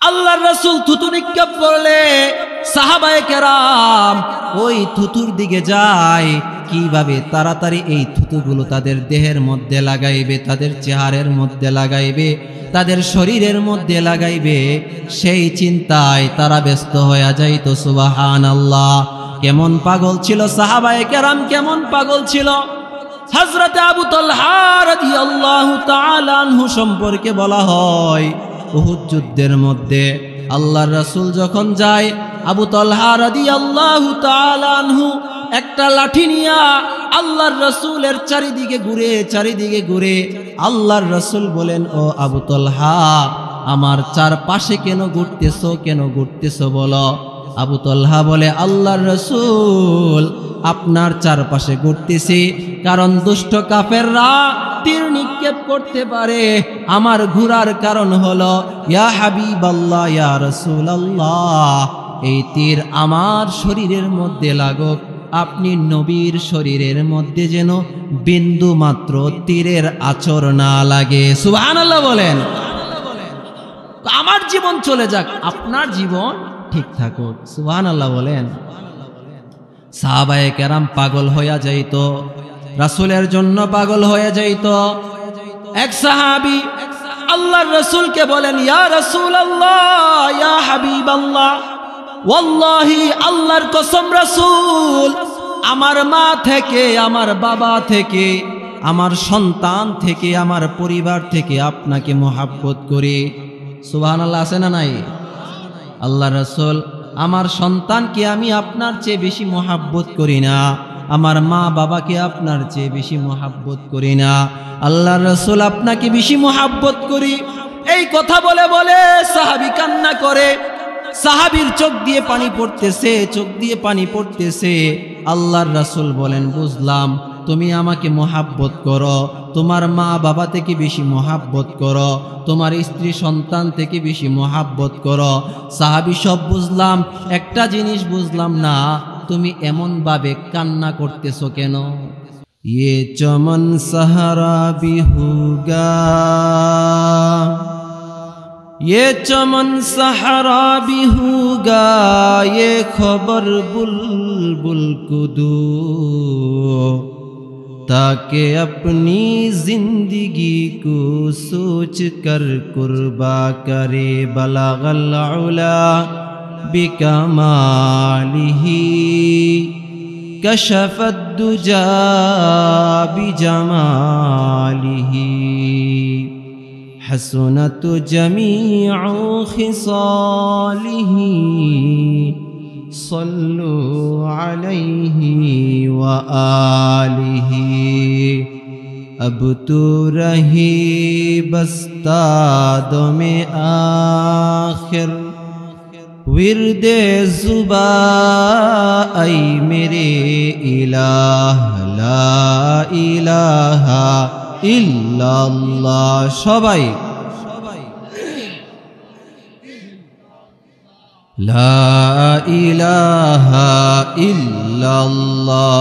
আল্লাহর রাসূল থুতু নিক্ষেপ করলে সাহাবায়ে কেরাম ওই থুতুর দিকে যায়, কিভাবে তাড়াতাড়ি এই থুতুগুলো তাদের দেহের মধ্যে লাগাইবে, তাদের চেহারার মধ্যে লাগাইবে, তাদের শরীরের মধ্যে লাগাইবে, সেই চিন্তায় তারা ব্যস্ত হয়ে যাইত। সুবহানাল্লাহ। কেমন পাগল ছিল সাহাবায়ে কেরাম, কেমন পাগল ছিল। হযরত আবু তালহা রাদিয়াল্লাহু তাআলা আনহু সম্পর্কে বলা হয়, উহুদ যুদ্ধের মধ্যে আল্লাহর রাসূল যখন যায়, আবু তালহা রাদিয়াল্লাহু তাআলা আনহু একটা লাঠি নিয়া আল্লাহর রাসূলের চারিদিকে ঘুরে। আল্লাহর রাসূল বলেন, ও আবু তালহা, আমার চারপাশে কেন ঘুরতেছো বলো। আবু তালহা বলে, আল্লাহর রাসূল, আপনার চারপাশে ঘুরতেছি কারণ দুষ্ট কাফেররা তীর নিক্ষেপ করতে পারে। আমার ঘোরার কারণ হলো, ইয়া হাবিবাল্লাহ, ইয়া রাসূলুল্লাহ, এই তীর আমার শরীরের মধ্যে লাগুক, আপনি নবীর শরীরের মধ্যে যেন বিন্দু মাত্র তীরের আঁচড় না লাগে। সুবহানাল্লাহ বলেন। আমার জীবন চলে যাক, আপনার জীবন ঠিক থাকুক। সুবহানাল্লাহ বলেন। সাহাবায়ে কেরাম পাগল হইয়া যাইত, রাসূলের জন্য পাগল হয়ে যাইত। এক সাহাবী আল্লাহর রাসূলকে বলেন, ইয়া রাসূলুল্লাহ, ইয়া হাবিবাল্লাহ, ওয়াল্লাহি, আল্লাহর কসম রাসূল, আমার মা থেকে, আমার বাবা থেকে, আমার সন্তান থেকে, আমার পরিবার থেকে আপনাকে মহব্বত করি। সুবহানাল্লাহ আছে না নাই? আল্লাহ রাসূল, আমার সন্তানকে আমি আপনার চেয়ে বেশি মহব্বত করি না, আমার মা বাবাকে আপনার চেয়ে বেশি মহব্বত করি না, আল্লাহর রাসূল আপনাকে বেশি মহব্বত করি। এই কথা বলে বলে সাহাবী কান্না করে। সাহাবীর চোখ দিয়ে পানি পড়তেছে। আল্লাহর রাসূল বলেন, বুঝলাম, তুমি আমাকে মহব্বত করো, তোমার মা বাবা থেকে বেশি মহব্বত করো, তোমার স্ত্রী সন্তান থেকে বেশি মহব্বত করো। সাহাবী সব বুঝলাম, একটা জিনিস বুঝলাম না, তুমি এমন ভাবে কান্না করতেছো কেন? ये चमन सहारा भी होगा, ये चमन सहारा भी होगा, ये खबर बुलबुल को दो, ताकि अपनी जिंदगी को सोच कर कुर्बा करे बलागल उला बिकमालिही, कशफत दुजा बिजमालिही, हसनत जमीउ खिसालिही, सल्लु अलैहि व आलिही, अब तो रही बस्तादों में आखिर, विरदे जुबा ऐ मेरे इलाह, ला इलाहा इल्लल्लाह। सबाई ला इलाहा इल्लल्लाह,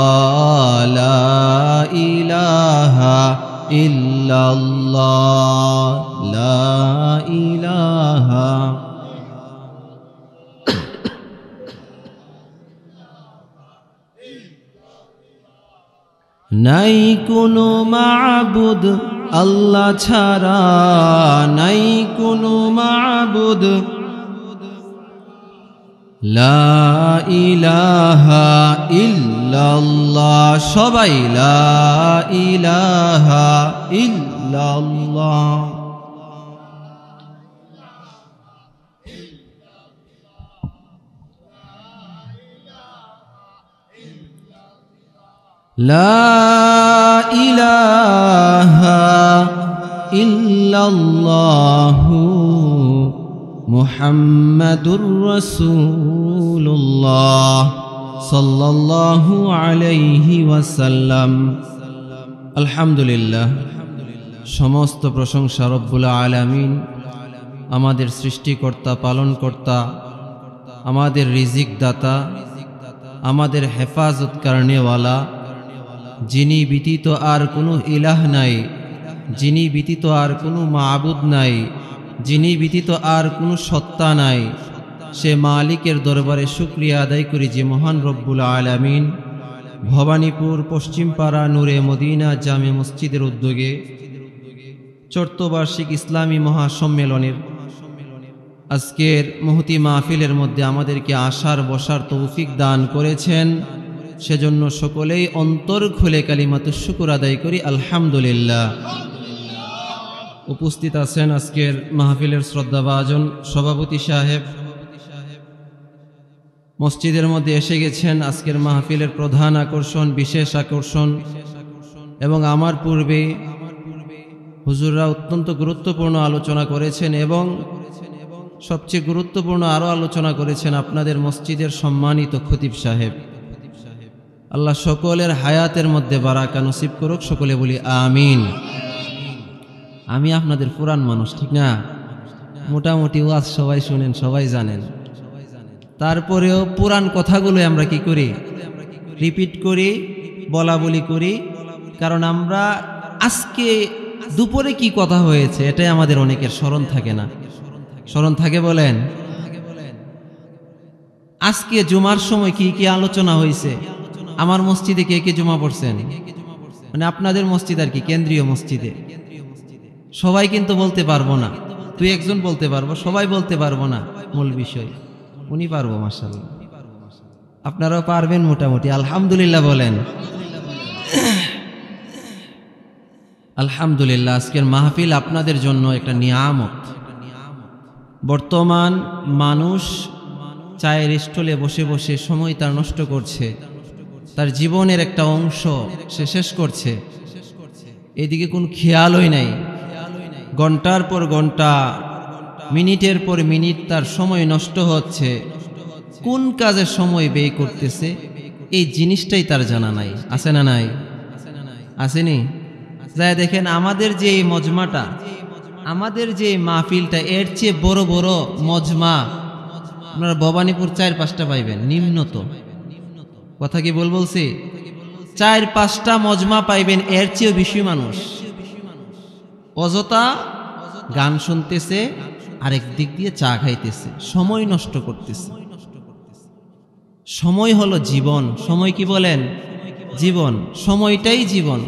ला इलाहा इल्लल्लाह, ला इलाहा। নাই কোনো মাবুদ আল্লাহ ছাড়া, নাই কোনো মাবুদ, লা ইলাহা ইল্লাল্লাহ। সবাই লা ইলাহা ইল্লাল্লাহ। লা ইলাহা ইল্লাল্লাহু মুহাম্মাদুর রাসূলুল্লাহ সাল্লাল্লাহু আলাইহি ওয়াসাল্লাম। আলহামদুলিল্লাহ, সমস্ত প্রশংসা রব্বুল আলামিন, আমাদের সৃষ্টিকর্তা, পালনকর্তা, আমাদের রিজিক দাতা, আমাদের হেফাজত করনেওয়ালা, যিনি ব্যতীত আর কোনো ইলাহ নাই, যিনি ব্যতীত আর কোনো মাবুদ নাই, যিনি ব্যতীত আর কোনো সত্তা নাই, সে মালিকের দরবারে শুকরিয়া আদায় করি যে মহান রব্বুল আলামিন ভবানীপুর পশ্চিমপাড়া নূরে মদিনা জামে মসজিদের উদ্যোগে চতুর্থবার্ষিক ইসলামী মহাসম্মেলনের আজকের মহতি মাহফিলের মধ্যে আমাদেরকে আসার বসার তৌফিক দান করেছেন। সেজন্য সকলেই অন্তর খুলে কালিমাতুশ শুকর আদায় করি আলহামদুলিল্লাহ। উপস্থিত আছেন আজকের মাহফিলের শ্রদ্ধাভাজন সভাপতি সাহেব, মসজিদের মধ্যে এসে গেছেন আজকের মাহফিলের প্রধান আকর্ষণ, বিশেষ আকর্ষণ, এবং আমার পূর্বে হুজুররা অত্যন্ত গুরুত্বপূর্ণ আলোচনা করেছেন এবং সবচেয়ে গুরুত্বপূর্ণ আরও আলোচনা করেছেন আপনাদের মসজিদের সম্মানিত খতিব সাহেব। আল্লাহ সকলের হায়াতের মধ্যে বারাকা নসিব করুক, সকলে বলি আমিন। আমি আপনাদের পুরান মানুষ, ঠিক না? মোটামুটি ওয়াজ সবাই শুনেন, সবাই জানেন। তারপরেও পুরান কথাগুলো আমরা কি করি? রিপিট করি, বলা বলি করি, কারণ আমরা আজকে দুপুরে কি কথা হয়েছে এটাই আমাদের অনেকের স্মরণ থাকে না। স্মরণ থাকে বলেন? আজকে জুমার সময় কি কি আলোচনা হয়েছে? আমার মসজিদে কে কে জুমা পড়ছেন? মানে আপনাদের মসজিদ আর কি, কেন্দ্রীয় মসজিদে। সবাই কিন্তু বলতে পারবো না, তুই একজন বলতে পারবো, সবাই বলতে পারবো না। মূল বিষয় উনি পারবো, মাশাআল্লাহ। আপনারাও পারবেন মোটামুটি, আলহামদুলিল্লাহ বলেন। আলহামদুলিল্লাহ, আজকের মাহফিল আপনাদের জন্য একটা নিয়ামত। বর্তমান মানুষ চায়ের স্টলে বসে বসে সময় তার নষ্ট করছে, তার জীবনের একটা অংশ সে শেষ করছে, এদিকে কোনো খেয়ালই নাই। ঘন্টার পর ঘন্টা, মিনিটের পর মিনিট তার সময় নষ্ট হচ্ছে। কোন কাজে সময় ব্যয় করতেছে এই জিনিসটাই তার জানা নাই। আছে না নাই? আসেনি? যাই দেখেন আমাদের যে এই মজমাটা, আমাদের যে মাহফিলটা, এর চেয়ে বড় বড় মজমা আপনারা ভবানীপুর 4-5টা পাইবেন নিম্নত। কথা কি বলছি? 4-5টা মজমা পাইবেন, এর চেয়েও বেশি মানুষ অযথা গান শুনতেছে, আরেক দিক দিয়ে চা খাইতেছে, সময় নষ্ট করতেছে। সময় হলো জীবন। সময় কি বলেন? জীবন। সময়টাই জীবন।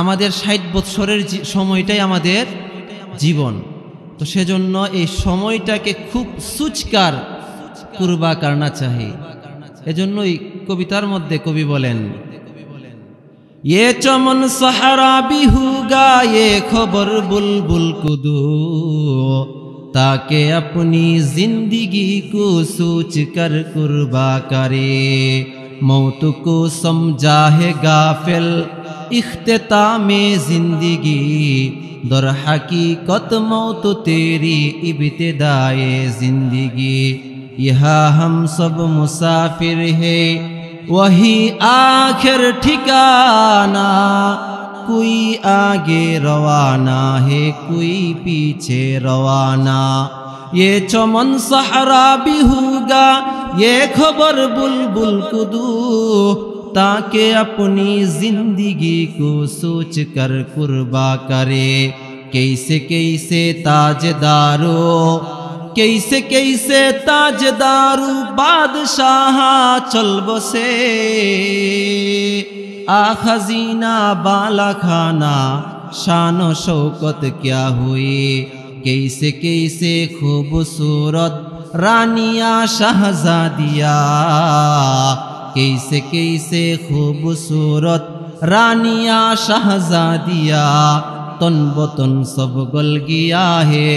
আমাদের 60 বছরের সময়টাই আমাদের জীবন। তো সেজন্য এই সময়টাকে খুব সুচকার কুরবা করনা চাহি। এজন্যই কবিতার মধ্যে কবি বলেন, ये चमन सहारा भी होगा ये खबर बुलबुल को दो ताकि अपनी जिंदगी को सोच कर कुर्बा करे मौत को समझा है गाफिल इख्तिताम जिंदगी दर हकीकत मौत तेरी इब्तिदाए जिंदगी यहाँ हम सब मुसाफिर है वही आखिर ठिकाना कोई आगे रवाना है कोई पीछे रवाना ये चमन सहरा भी होगा ये खबर बुलबुल को दो ताकि अपनी जिंदगी को सोच कर कुर्बा करे कैसे कैसे ताजदारो कैसे कैसे ताजदारू बादशाह चल बसे आ खजीना बाला खाना शान शौकत क्या हुई कैसे कैसे खूबसूरत रानिया शहजादिया कैसे कैसे खूबसूरत रानिया शहजादिया तन बतन सब गल गया है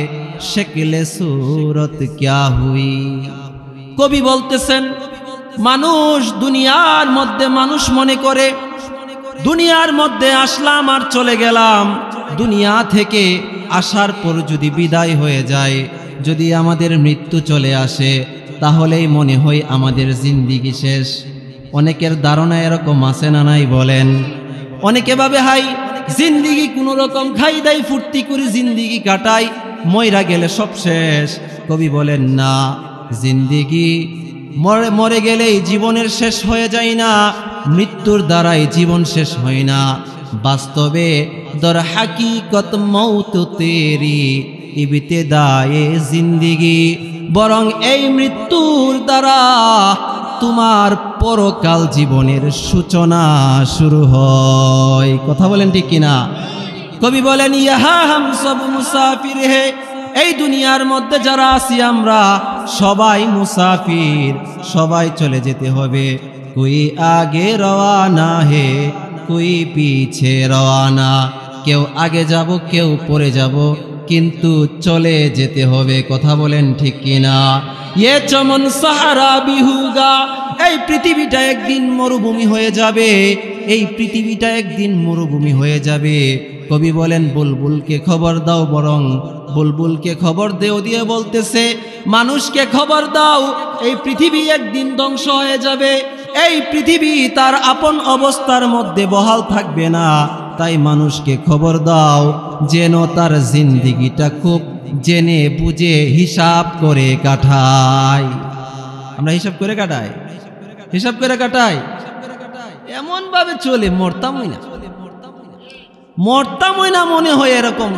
शक्ल सूरत क्या हुई। কবি বলতেছেন মানুষ দুনিয়ার মধ্যে মানুষ মনে করে দুনিয়ার মধ্যে আসলাম আর চলে গেলাম, দুনিয়া থেকে আসার পর যদি বিদায় হয়ে যায়, যদি আমাদের মৃত্যু চলে আসে, তাহলেই মনে হয় আমাদের জিন্দিগি শেষ। অনেকের ধারণা এরকম আছে না নাই বলেন? অনেকে ভাবে হাই জিন্দিগি কোনো রকম খাই দাই ফুর্তি করে জিন্দিগি কাটাই, মইরা গেলে সব শেষ। কবি বলেন না, জিন্দিগি মরে গেলেই জীবনের শেষ হয়ে যায় না, মৃত্যুর দ্বারাই জীবন শেষ হয় না। বাস্তবে দর হাকিকত মৌত তেরি ইবতিদায়ে জিন্দিগি, বরং এই মৃত্যুর দ্বারা তোমার পরকাল জীবনের সূচনা শুরু হয়। কথা বলেন ঠিক কিনা? কবি বলেন ইহা হাম সব মুসাফির হে, এই দুনিয়ার মধ্যে যারা আছি আমরা সবাই মুসাফির, সবাই চলে যেতে হবে। কোই আগে রওয়ানা হে কোই পিছে রওয়ানা, কেউ আগে যাব কেউ পরে যাব, কিন্তু চলে যেতে হবে। কথা বলেন ঠিক কিনা? ইয়ে চমন সাহারা বিহুগা, এই পৃথিবীটা একদিন মরুভূমি হয়ে যাবে, এই পৃথিবীটা একদিন মরুভূমি হয়ে যাবে। কবি বলেন বুলবুলকে খবর দাও, বরং বুলবুলকে খবর দিয়ে বলতেছে মানুষকে খবর দাও, এই পৃথিবী একদিন ধ্বংস হয়ে যাবে, এই পৃথিবী তার আপন অবস্থার মধ্যে বহাল থাকবে না। তাই মানুষকে খবর দাও যেন তার জিন্দিগিটা খুব জেনে বুঝে হিসাব করে কাটায়। আমরা হিসাব করে কাটাই, হিসাব করে কাটাই, এমন ভাবে চলে মরতামই না, মরতামই না মনে হয় এরকম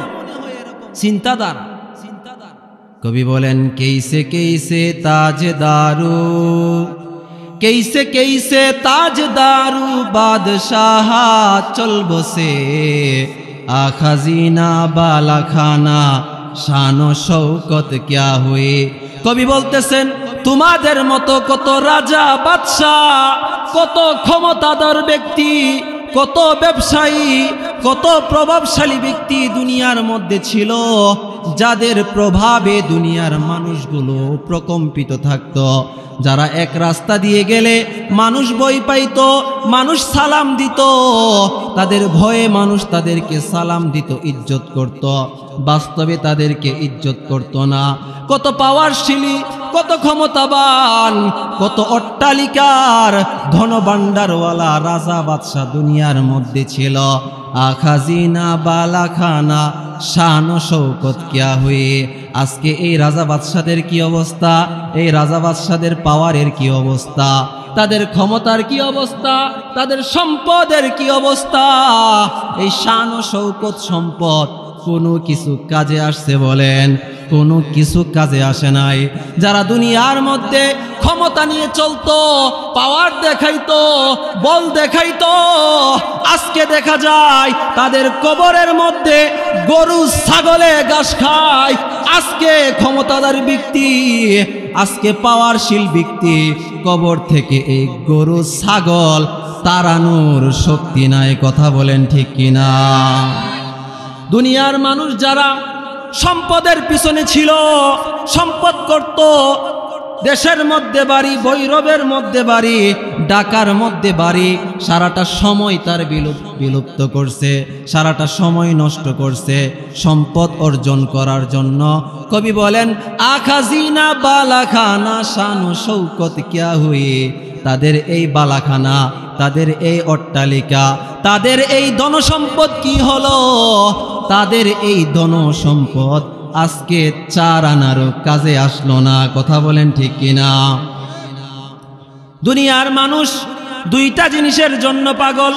চিন্তাধারা। কবি বলেন কেইসে কেইসে তাজদারু, কেইসে কেইসে তাজদারু বাদশাহ চল বসে, আখাজিনা বালাখানা শান শৌকত ক্যা হুয়ে। কবি বলতেছেন তোমাদের মতো কত রাজা বাদশাহ, কত ক্ষমতাধর ব্যক্তি, কত ব্যবসায়ী, কত প্রভাবশালী ব্যক্তি দুনিয়ার মধ্যে ছিল, যাদের প্রভাবে দুনিয়ার মানুষগুলো প্রকম্পিত থাকত। যারা এক রাস্তা দিয়ে গেলে মানুষ ভয় পাইত, মানুষ সালাম দিত, তাদের ভয়ে মানুষ তাদেরকে সালাম দিত, ইজ্জত করত। বাস্তবে তাদেরকে ইজ্জত করত না। কত পাওয়ারশালী, কত ক্ষমতাবান, কত অট্টালিকার ধনভাণ্ডারওয়ালা রাজা বাদশাহ দুনিয়ার মধ্যে ছিল। আখাজিনা বালাখানা শান শৌকত কিয়া হুয়ে। আজকে এই রাজা বাদশাদের কি অবস্থা, এই রাজা বাদশাদের পাওয়ারের কি অবস্থা, তাদের ক্ষমতার কি অবস্থা, তাদের সম্পদের কি অবস্থা। এই শান ও শৌকত সম্পদ কোনো কিছু কাজে আসছে বলেন? কোনো কিছু কাজে আসে নাই। যারা দুনিয়ার মধ্যে ক্ষমতা নিয়ে চলতো, পাওয়ার দেখাইতো, বল দেখাইতো, আজকে দেখা যায় তাদের কবরের মধ্যে গরু ছাগলে ঘাস খায়। আজকে ক্ষমতাদার ব্যক্তি, আজকে পাওয়ারশীল ব্যক্তি, কবর থেকে এই গরু ছাগল তাড়ানোর শক্তি নাই। কথা বলেন ঠিক কিনা? দুনিয়ার মানুষ যারা সম্পদের পিছনে ছিল, সম্পদ করত, দেশের মধ্যে বাড়ি, ভৈরবের মধ্যে বাড়ি, ঢাকার মধ্যে বাড়ি, সারাটা সময় তার বিলুপ্ত করছে, সারাটা সময় নষ্ট করছে সম্পদ অর্জন করার জন্য। কবি বলেন আখাজিনা বালাখানা শান শৌকত কিয়া হুয়ে। তাদের এই বালাখানা, তাদের এই অট্টালিকা, তাদের এই ধনসম্পদ কি হলো? তাদের এই ধনসম্পদ আজকে 4 আনারও কাজে আসলো না। কথা বলেন ঠিক কিনা? দুনিয়ার মানুষ দুইটা জিনিসের জন্য পাগল।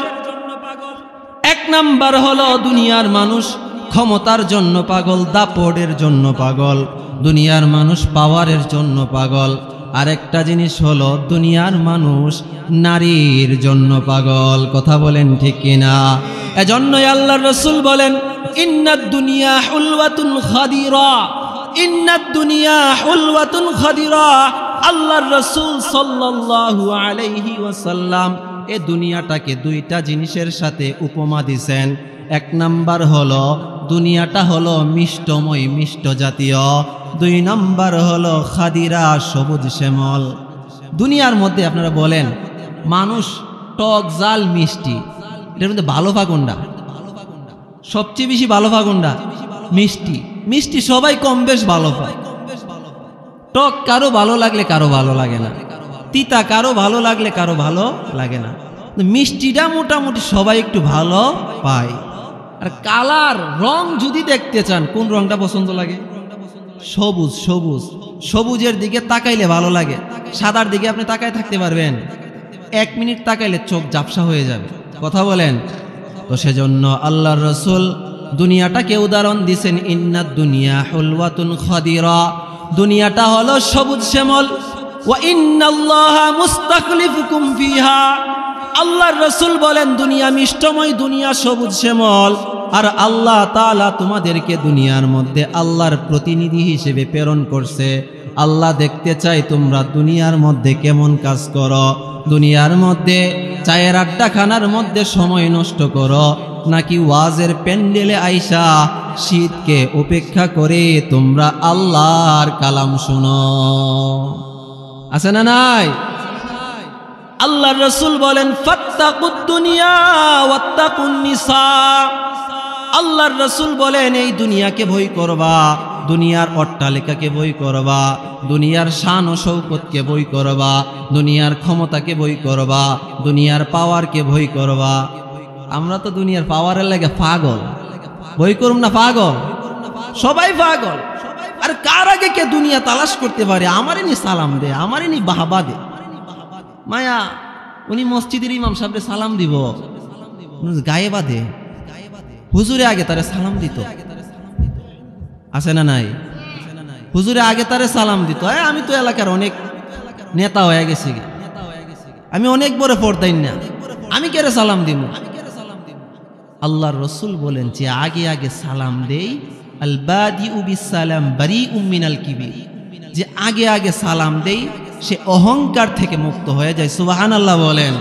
এক নাম্বার হলো দুনিয়ার মানুষ ক্ষমতার জন্য পাগল, দাপটের জন্য পাগল। দুনিয়ার মানুষ পাওয়ারের জন্য পাগল। আরেকটা জিনিস হলো দুনিয়ার মানুষ নারীর জন্য পাগল। কথা বলেন ঠিক কিনা? এজন্যই আল্লাহর রাসূল বলেন ইন্নাদ দুনিয়া হুলওয়াতুন খাদিরা, ইন্নাদ দুনিয়া হুলওয়াতুন খাদিরা। আল্লাহর রাসূল সাল্লাল্লাহু আলাইহি ওয়াসাল্লাম এই দুনিয়াটাকে দুইটা জিনিসের সাথে উপমা দিয়েছেন। এক নাম্বার হলো দুনিয়াটা হলো মিষ্টময়, মিষ্ট জাতীয়। 2 নাম্বার হলো খাদিরা, সবুজ শ্যামল। দুনিয়ার মধ্যে আপনারা বলেন মানুষ টক জাল মিষ্টি, এটার মধ্যে ভালো ভাগনটা সবচেয়ে বেশি, ভালো ভাগনটা মিষ্টি। মিষ্টি সবাই কম বেশ ভালো পায়। টক কারো ভালো লাগলে কারো ভালো লাগে না, তিতা কারো ভালো লাগলে কারো ভালো লাগে না, মিষ্টিটা মোটামুটি সবাই একটু ভালো পায়। আর কালার রং যদি দেখতে চান, কোন রংটা পছন্দ লাগে? সবুজ। সবুজ, সবুজের দিকে তাকাইলে ভালো লাগে। সাদার দিকে আপনি তাকায় থাকতে পারবেন? 1 মিনিট তাকাইলে চোখ ঝাপসা হয়ে যাবে। কথা বলেন? তো সেজন্য আল্লাহর রাসূল দুনিয়াটাকে উদাহরণ দিছেন ইন্নাদ দুনিয়া হুলওয়াতুন খাদিরা, দুনিয়াটা হলো সবুজ শ্যামল। ওয়া ইন্নাল্লাহা মুস্তাখলিফুকুম ফিহা, আল্লাহর রাসূল বলেন দুনিয়া মিষ্টময়, দুনিয়া সবুজ শ্যামল, আর আল্লাহ তাআলা তোমাদেরকে দুনিয়ার মধ্যে আল্লাহর প্রতিনিধি হিসেবে প্রেরণ করছে। আল্লাহ দেখতে চাই তোমরা দুনিয়ার মধ্যে কেমন কাজ করো, দুনিয়ার মধ্যে চায়ের আড্ডাখানার মধ্যে সময় নষ্ট করো, নাকি ওয়াজের প্যান্ডেলে আইসা শীতকে উপেক্ষা করে তোমরা আল্লাহর কালাম শুনো। আছে না নাই? আল্লাহর রাসূল বলেন ফাত্তাকুদ দুনিয়া ওয়াত্তাকুন নিসা, আল্লাহর রাসূল বলেন এই দুনিয়াকে ভয় করবা, দুনিয়ার অট্টালিকাকে ভয় করবা, দুনিয়ার শান ও শৌকতকে ভয় করবা, দুনিয়ার ক্ষমতাকে ভয় করবা, দুনিয়ার পাওয়ারকে ভয় করবা। আমরা তো দুনিয়ার পাওয়ারের লাগে পাগল, ভয় করুম না পাগল? সবাই পাগল। আর কার আগে কে দুনিয়া তালাশ করতে পারে? আমারই নি সালাম দে, আমারই নি বাহাবা দে। মায়া উনি মসজিদের ইমাম সাহেবরে সালাম দিব, গায়ে বাঁধে, হুজুরে আগে তারে সালাম দিত। আছে না নাই? হুজুরে আগে তারে সালাম দিত। আমি তো এলাকার অনেক নেতা হয়ে গেছি, আমি অনেক বড় পর্দাইন না, আমি কেরে সালাম দিব? আল্লাহর রাসূল বলেন যে আগে আগে সালাম দেই, আল বাদিউ বিসসালাম বারিউম মিনাল কিবির, যে আগে আগে সালাম দেই সে অহংকার থেকে মুক্ত হয়ে যায়। সুবহানাল্লাহ বলেন।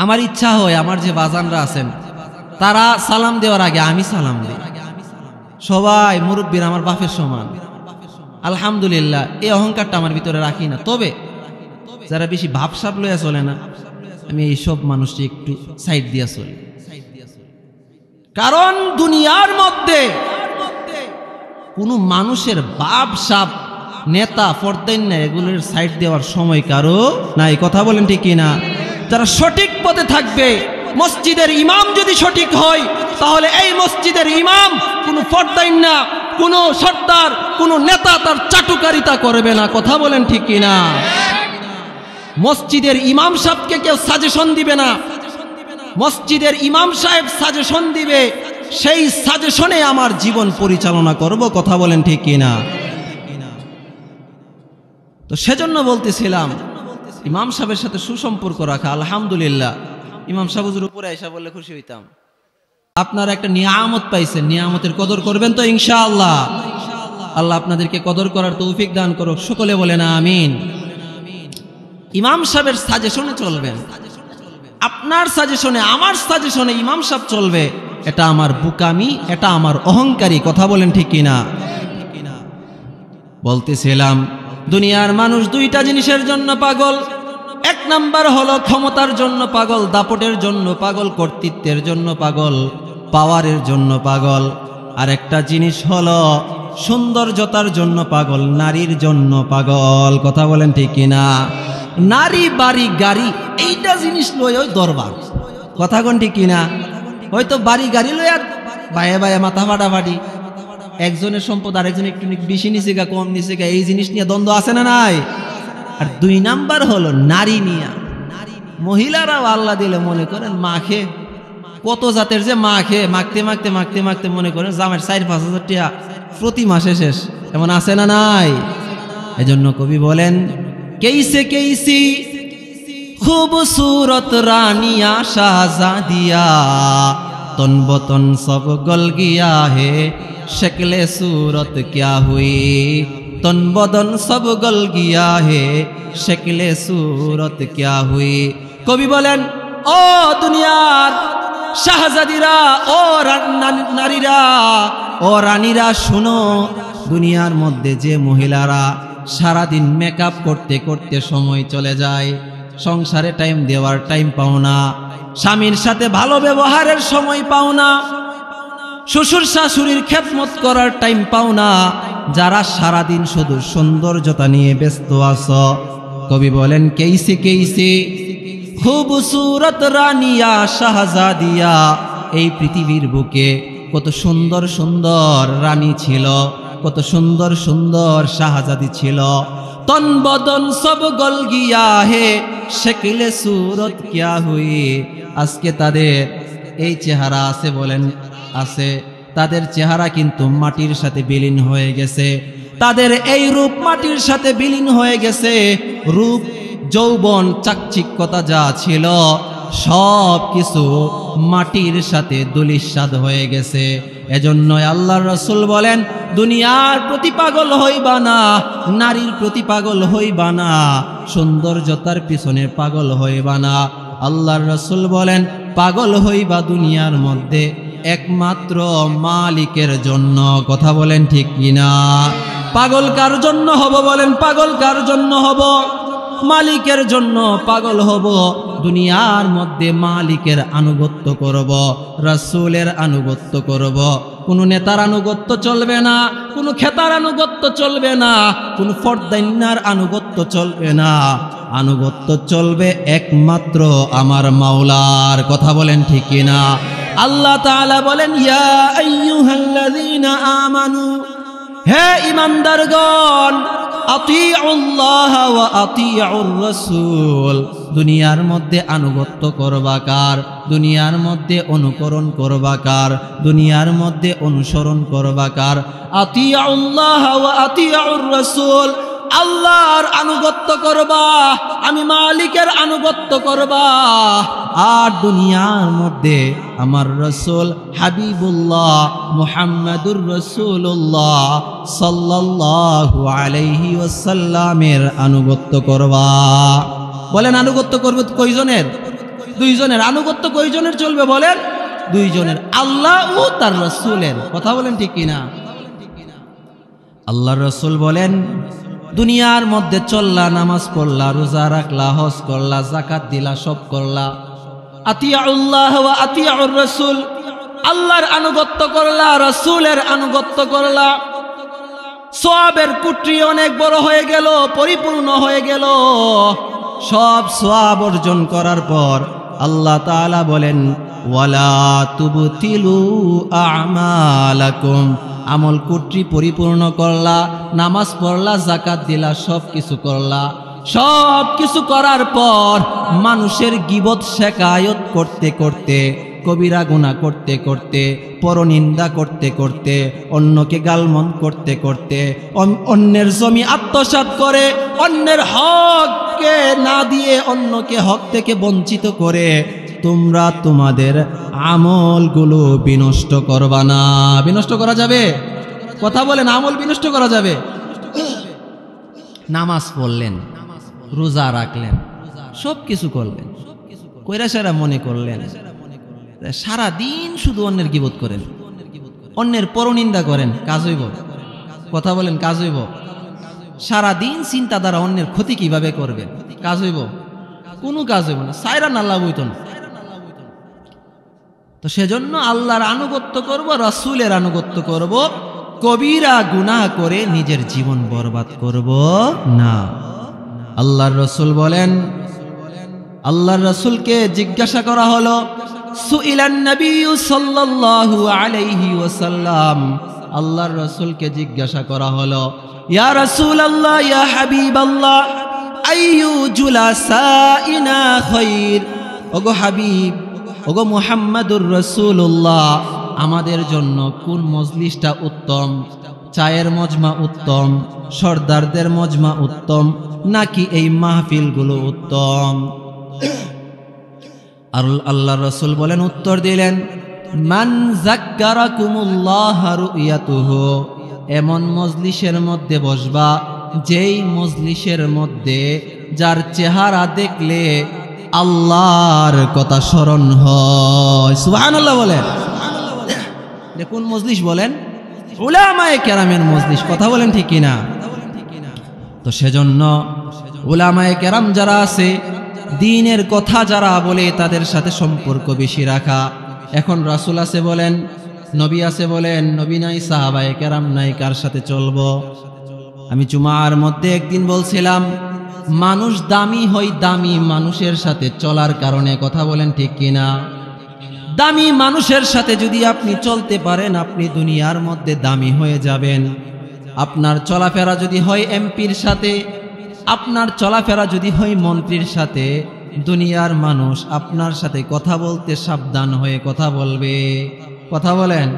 আমার ইচ্ছা হয় আমার যে বাজানরা আছেন তারা সালাম দেওয়ার আগে আমি সালাম দিই। সবাই মুরব্বীরা আমার বাপের সমান, আলহামদুলিল্লাহ। এই অহংকারটা আমার ভিতরে রাখি না। তবে যারা বেশি ভাবসাব লইয়া চলে না, আমি এই সব মানুষটি একটু সাইড দিয়া চলি। কারণ দুনিয়ার মধ্যে কোনো মানুষের ভাবসাব, নেতা, ফরদাইন না, এগুলোর সাইড দেওয়ার সময় কারো নাই। কথা বলেন ঠিক কিনা? যারা সঠিক পথে থাকবে, মসজিদের ইমাম যদি সঠিক হয় তাহলে এই মসজিদের ইমাম কোনো ফরদাইন না, কোনো সর্দার, কোনো নেতা তার চাটুকারিতা করবে না। কথা বলেন ঠিক কিনা? মসজিদের ইমাম সাহেবকে কেউ সাজেশন দিবে না, মসজিদের ইমাম সাহেব সাজেশন দিবে, সেই সাজেশনে আমার জীবন পরিচালনা করব। কথা বলেন ঠিক কিনা? তো সেজন্য বলতেছিলাম ইমাম সাহেবের সাথে সুসম্পর্ক রাখা। আলহামদুলিল্লাহ, ইমাম সাহেব হুজুর উপরে আইসা বললে খুশি হইতাম। আপনারা একটা নিয়ামত পাইছেন, নিয়ামতের কদর করবেন তো ইনশাআল্লাহ। আল্লাহ আপনাদেরকে কদর করার তৌফিক দান করুক। সকলে বলেন আমিন। ইমাম সাহেবের সাজেশনে চলবেন, আপনার সাজেশনে, আমার সাজেশনে ইমাম সাহেব চলবে, এটা আমার বুকামি, এটা আমার অহংকারী। কথা বলেন ঠিক কিনা? বলতেছিলাম দুনিয়ার মানুষ দুইটা জিনিসের জন্য পাগল। এক নাম্বার হলো ক্ষমতার জন্য পাগল, দাপটের জন্য পাগল, কর্তৃত্বের জন্য পাগল, পাওয়ারের জন্য পাগল। আর একটা জিনিস হলো সৌন্দর্যতার জন্য পাগল, নারীর জন্য পাগল। কথা বলেন ঠিক কিনা? নারী, বাড়ি, গাড়ি, এইটা জিনিস লই ওই দরবার। কথা কোন ঠিক কিনা? হয়তো বাড়ি গাড়ি লই আর বায়ে বায়ে মাথা ফাটাফাটি, একজনের সম্পদ আরেকজন একটু বেশি নিছে গা কম নিছে গা, এই জিনিস নিয়ে দ্বন্দ্ব আছে না নাই? আর দুই নাম্বার হলো নারী নিয়া। মহিলারাও আল্লাহ দিলে মনে করেন মাখে, কত জাতের যে মাখে, মাখতে মাখতে মাখতে মাখতে মনে করেন জামের 4-5 হাজার টাকা প্রতি মাসে শেষ। এমন আছে না নাই? এজন্য কবি বলেন কেইসে কেইসি খুবসুরত রানিয়া শাহজাদিয়া, তন বতন সব গল গিয়া হে শক্লে सूरत क्या हुई, तन बदन सब गल गया है शक्ले सूरत क्या हुई। কবি বলেন ও দুনিয়ার শাহজাদিরা, ও নারীরা, ও রানীরা, শুনো, দুনিয়ার মধ্যে যে মহিলারা সারাদিন মেকআপ করতে করতে সময় চলে যায়, সংসারে টাইম দেওয়ার টাইম পাও না, স্বামীর সাথে ভালো ব্যবহারের সময় পাও না, শ্বশুর শাশুড়ির খেদমত করার টাইম পাও না, যারা সারাদিন শুধু সৌন্দর্যতা নিয়ে ব্যস্ত আছো, কবি বলেন কেইসে কেইসে খুবসুরত রানিয়া শাহজাদিয়া, এই পৃথিবীর বুকে কত সুন্দর সুন্দর রানী ছিল, কত সুন্দর সুন্দর শাহজাদি ছিল, তন বদন সব গল গিয়া হে শক্লে सूरत क्या हुई। আজকে তাদের এই চেহারা আছে বলেন আছে, তাদের চেহারা কিন্তু মাটির সাথে বিলীন হয়ে গেছে। তাদের এই রূপ মাটির সাথে বিলীন হয়ে গেছে। রূপ, যৌবন, চাকচিক্যতা যা ছিল সব কিছু মাটির সাথে ধূলিসাৎ হয়ে গেছে। এজন্যই আল্লাহর রাসূল বলেন, দুনিয়ার প্রতি পাগল হইবা না, নারীর প্রতি পাগল হইবা না, সৌন্দর্যতার পিছনে পাগল হইবা না। আল্লাহর রাসূল বলেন, পাগল হইবা দুনিয়ার মধ্যে একমাত্র মালিকের জন্য। কথা বলেন ঠিক কিনা? পাগল কার জন্য হব বলেন? পাগল কার জন্য হব? মালিকের জন্য পাগল হব। দুনিয়ার মধ্যে মালিকের আনুগত্য করব, রাসূলের আনুগত্য করব। কোনো নেতার আনুগত্য চলবে না, কোনো খেতার আনুগত্য চলবে না, কোনো ফরদাইনার আনুগত্য চলবে না। আনুগত্য চলবে একমাত্র আমার মাওলার। কথা বলেন ঠিক কিনা? আল্লাহ তাআলা বলেন, ইয়া আইয়ুহাল্লাযীনা আমানু, হে ঈমানদারগণ, আতিউল্লাহ ওয়া আতিউর রাসূল। দুনিয়ার মধ্যে আনুগত্য করবা কার? দুনিয়ার মধ্যে অনুকরণ করবা কার? দুনিয়ার মধ্যে অনুসরণ করবা কার? আতিউল্লাহ ওয়া আতিউর রাসূল। আল্লাহর আনুগত্য করবা, আমি মালিকের আনুগত্য করবা। আর দুনিয়ার মধ্যে আমার রাসূল হাবিবুল্লাহ মুহাম্মাদুর রাসূলুল্লাহ সাল্লাল্লাহু আলাইহি ওয়াসাল্লামের আনুগত্য করবা। বলেন আনুগত্য করবে কয়জনের? দুইজনের। আনুগত্য কয়জনের চলবে বলেন? দুইজনের, আল্লাহ ও তার রাসূলের। কথা বলেন ঠিক কিনা? আল্লাহর রাসূল বলেন, দুনিয়ার মধ্যে চললা, নামাজ পড়লা, রোজা রাখলা, হজ করলা, যাকাত দিলা, সব করলা, আতিউল্লাহ ওয়া আতিউর রাসূল। আল্লাহর আনুগত্য করলা, রাসূলের আনুগত্য করলা। সওয়াবের কুটরি অনেক বড় হয়ে গেল, পরিপূর্ণ হয়ে গেল। সব সওয়াব অর্জন করার পর আল্লাহ তাআলা বলেন, ওয়ালা তুবতিলু আমালাকুম। আমল কুটরি পরিপূর্ণ করলা, নামাজ পড়লা, যাকাত দিলা, সব কিছু করলা। সব কিছু করার পর মানুষের গীবত শেকায়ত করতে করতে, কবিরা গুনাহ করতে করতে, পরনিন্দা করতে করতে, অন্যকে গালমন্দ করতে করতে, অন্যের জমি আত্মসাৎ করে, অন্যের হককে না দিয়ে অন্যকে হক থেকে বঞ্চিত করে তোমরা তোমাদের আমলগুলো বিনষ্ট করবা না। বিনষ্ট করা যাবে? কথা বলেন, আমল বিনষ্ট করা যাবে? নামাজ পড়লেন, রোজা রাখলেন, সব কিছু করলেন, কইরা সারা মনে করলেন, সারা দিন শুধু অন্যের গীবত করেন, অন্যের পরনিন্দা করেন, কাজ হইব? কথা বলেন, কাজ হইব? সারা দিন চিন্তা দ্বারা অন্যের ক্ষতি কিভাবে করবেন, কাজ হইব? কোনো কাজ হইব না, সাইরা না লাভ হইত না। তো সেজন্য আল্লাহর আনুগত্য করব, রাসূলের আনুগত্য করব, কবিরা গুনাহ করে নিজের জীবন বরবাদ করব না। আল্লাহর রাসূল বলেন, আল্লাহর রাসূলকে জিজ্ঞাসা করা হলো, সুইলান নবী সাল্লাল্লাহু আলাইহি ওয়াসাল্লাম, আল্লাহর রাসূলকে জিজ্ঞাসা করা হলো, ইয়া রাসূলুল্লাহ, ইয়া হাবিবাল্লাহ, আইয়ু জুলাসাইনা খায়র। ওগো হাবিব, ওগো মুহাম্মাদুর রাসূলুল্লাহ, আমাদের জন্য কোন মজলিসটা উত্তম? চায়ের মজমা উত্তম, সর্দারদের মজমা উত্তম, নাকি এই মাহফিলগুলো উত্তম? আর আল্লাহর রাসূল বলেন, উত্তর দিলেন, মান যাক্কারাকুমুল্লাহ রুয়াতুহু। এমন মজলিসের মধ্যে বসবা যেই মজলিসের মধ্যে যার চেহারা দেখলে আল্লাহর কথা স্মরণ হয়। সুবহানাল্লাহ বলেন। কোন মজলিস বলেন? উলামায়ে কেরামের মজলিস। কথা বলেন ঠিক কিনা? তো সেজন্য উলামায়ে কেরাম যারা আছে, দ্বীনের কথা যারা বলে, তাদের সাথে সম্পর্ক বেশি রাখা। এখন রাসূল আছে বলেন, নবী আছে বলেন, নবী নাই, সাহাবায়ে কেরাম নাই, কার সাথে চলবো? আমি জুমার মধ্যে একদিন বলছিলাম, মানুষ দামি হয় দামি মানুষের সাথে চলার কারণে। কথা বলেন ঠিক কিনা? দামি মানুষের সাথে যদি আপনি চলতে পারেন, আপনি দুনিয়ার মধ্যে দামি হয়ে যাবেন। আপনার চলাফেরা যদি হয় এমপির সাথে, আপনার চলাফেরা যদি হয় মন্ত্রীর সাথে, দুনিয়ার মানুষ আপনার সাথে কথা বলতে সাবধান হয়ে কথা বলবে। কথা বলেন।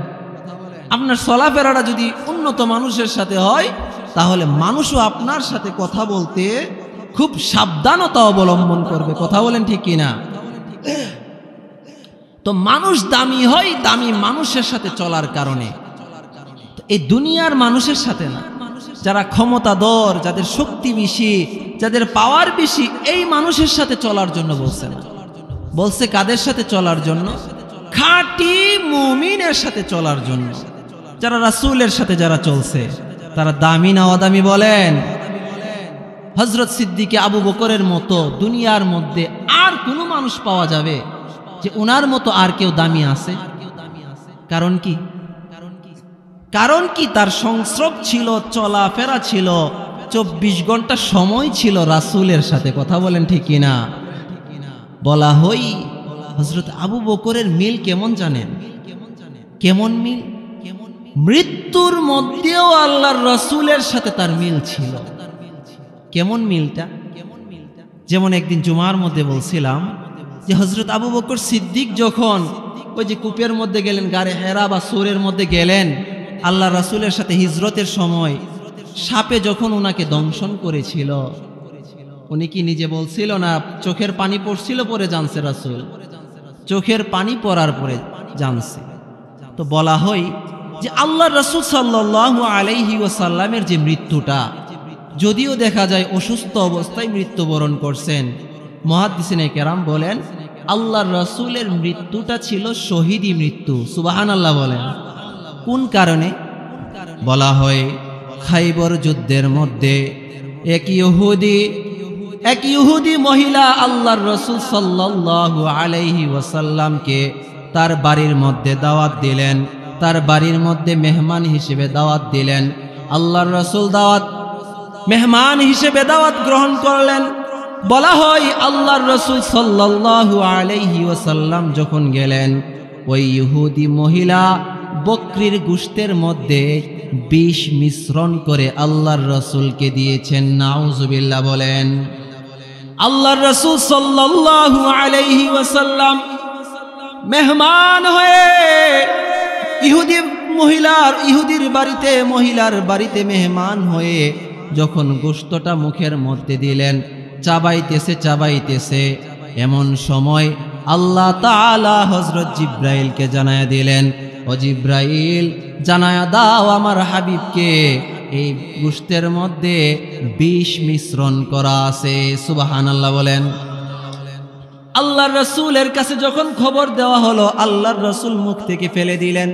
আপনার চলাফেরাটা যদি উন্নত মানুষের সাথে হয় তাহলে মানুষও আপনার সাথে কথা বলতে খুব সাবধানতা অবলম্বন করবে। কথা বলেন ঠিক কিনা? তো মানুষ দামি হয় দামি মানুষের সাথে চলার কারণে, এই দুনিয়ার মানুষের সাথে না। যারা ক্ষমতাধর, যাদের শক্তি বেশি, যাদের পাওয়ার বেশি, এই মানুষের সাথে চলার জন্য বলছে না, বলছে কাদের সাথে চলার জন্য? খাঁটি মুমিনের সাথে চলার জন্য। যারা রাসূলের সাথে যারা চলছে তারা দামি না অদামি বলেন? হযরত সিদ্দিক আবু বকরের মতো দুনিয়ার মধ্যে আর কোনো মানুষ পাওয়া যাবে যে ওনার মতো আর কেউ দামি আছে? কারণ কি? কারণ কি? তার সংস্রব ছিল, চলাফেরা ছিল, 24 ঘন্টা সময় ছিল রাসূলের সাথে। কথা বলেন ঠিক কিনা? বলা হয় হযরত আবু বকরের মিল কেমন জানেন? কেমন মিল? মৃত্যুর মধ্যেও আল্লাহর রাসূলের সাথে তার মিল ছিল। কেমন মিলটা? যেমন একদিন জুমার মধ্যে বলছিলাম যে হযরত আবু বকর সিদ্দিক যখন ওই যে কূপের মধ্যে গেলেন, গারে হেরা বা সুরের মধ্যে গেলেন আল্লাহ রাসূলের সাথে হিজরতের সময়, সাপে যখন ওনাকে দংশন করেছিল, উনি কি নিজে বলছিল না চোখের পানি পড়ছিল পরে জানছে রাসূল? চোখের পানি পড়ার পরে জানছে। তো বলা হয় যে আল্লাহ রাসূল সাল্লাল্লাহু আলাইহি ওয়াসাল্লামের যে মৃত্যুটা, যদিও দেখা যায় অসুস্থ অবস্থায় মৃত্যুবরণ করছেন, মুহাদ্দিসিনে কেরাম বলেন আল্লাহর রাসূলের মৃত্যুটা ছিল শহীদি মৃত্যু। সুবহানাল্লাহ বলেন। কোন কারণে? বলা হয় খাইবর যুদ্ধের মধ্যে এক ইহুদি মহিলা আল্লাহর রাসূল সাল্লাল্লাহু আলাইহি ওয়াসাল্লামকে তার বাড়ির মধ্যে দাওয়াত দিলেন, তার বাড়ির মধ্যে মেহমান হিসেবে দাওয়াত দিলেন। আল্লাহর রাসূল মেহমান হিসেবে দাওয়াত গ্রহণ করলেন। বলা হয় আল্লাহর রাসূল সাল্লাল্লাহু আলাইহি ওয়াসাল্লাম যখন গেলেন, ওই ইহুদি মহিলা বকরির গোশতের মধ্যে বিষ মিশ্রণ করে আল্লাহর রাসূলকে দিয়েছেন। নাউজুবিল্লাহ বলেন। আল্লাহর রাসূল সাল্লাল্লাহু আলাইহি ওয়াসাল্লাম মেহমান হয়ে ইহুদির বাড়িতে, মহিলার বাড়িতে মেহমান হয়ে যখন গোশতটা মুখের মধ্যে দিলেন, চাবাইতেছে, এমন সময় আল্লাহ তাআলা হযরত জিব্রাইলকে জানায়া দিলেন, ও জিব্রাইল জানায়া দাও আমার হাবিবকে এই গোশতের মধ্যে বিষ মিশ্রণ করা আছে। সুবহানাল্লাহ বলেন। আল্লাহর রাসূলের কাছে যখন খবর দেওয়া হলো, আল্লাহর রাসূল মুখ থেকে ফেলে দিলেন।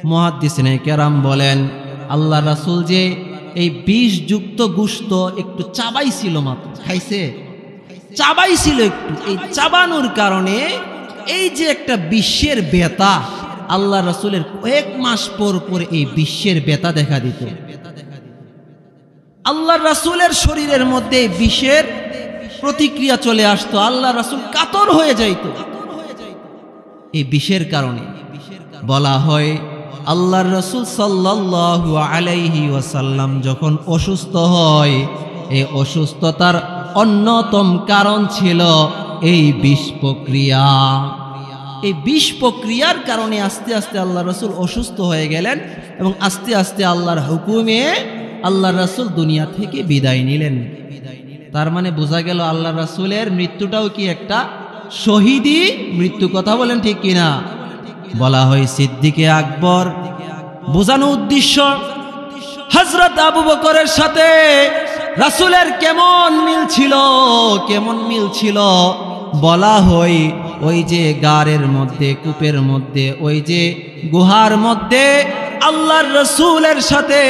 মুহাদ্দিসিনে কেরাম বলেন আল্লাহর রাসূল যে এই বিষযুক্ত গোশত একটু চাবাইছিল, মাত্র খাইছে, চাবাইছিল একটু। এই চাবানোর কারণে এই যে একটা বিশ্বের ব্যথা, আল্লাহ রাসূলের কয়েক মাস পর পরে এই বিশ্বের ব্যথা দেখা দিত। আল্লাহ রাসূলের শরীরের মধ্যে বিষের প্রতিক্রিয়া চলে আসতো, আল্লাহ রাসূল কাতর হয়ে যাইত এই বিষের কারণে। বলা হয় আল্লাহর রাসূল সাল্লাল্লাহু আলাইহি ওয়াসাল্লাম যখন অসুস্থ হয়, এই অসুস্থতার অন্যতম কারণ ছিল এই বিষ প্রক্রিয়া। এই বিষ প্রক্রিয়ার কারণে আস্তে আস্তে আল্লাহ রাসূল অসুস্থ হয়ে গেলেন এবং আস্তে আস্তে আল্লাহর হুকুমে আল্লাহ রাসূল দুনিয়া থেকে বিদায় নিলেন। তার মানে বোঝা গেল আল্লাহ রাসূলের মৃত্যুটাও কি একটা শহীদি মৃত্যু। কথা বলেন ঠিক কিনা? বলা হয় সিদ্দিকে আকবর বোঝানো উদ্দেশ্য হযরত আবু বকরের সাথে রাসূলের কেমন মিল ছিল। বলা হয় ওই যে গারের মধ্যে, কূপের মধ্যে, ওই যে গুহার মধ্যে আল্লাহর রাসূলের সাথে